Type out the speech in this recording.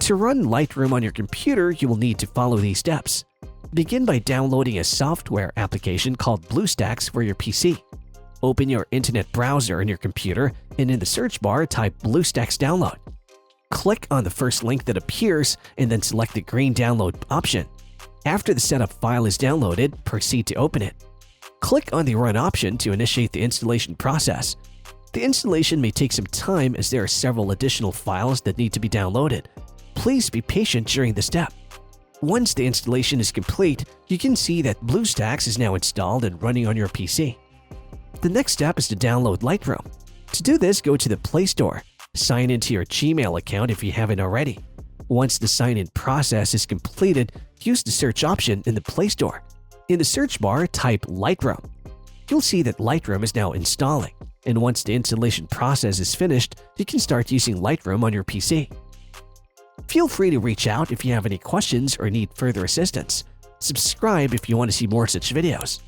To run Lightroom on your computer, you will need to follow these steps. Begin by downloading a software application called BlueStacks for your PC. Open your internet browser on your computer and in the search bar type BlueStacks download. Click on the first link that appears and then select the green download option. After the setup file is downloaded, proceed to open it. Click on the Run option to initiate the installation process. The installation may take some time as there are several additional files that need to be downloaded. Please be patient during this step. Once the installation is complete, you can see that BlueStacks is now installed and running on your PC. The next step is to download Lightroom. To do this, go to the Play Store. Sign into your Gmail account if you haven't already. Once the sign-in process is completed, use the search option in the Play Store. In the search bar, type Lightroom. You'll see that Lightroom is now installing, and once the installation process is finished, you can start using Lightroom on your PC. Feel free to reach out if you have any questions or need further assistance. Subscribe if you want to see more such videos.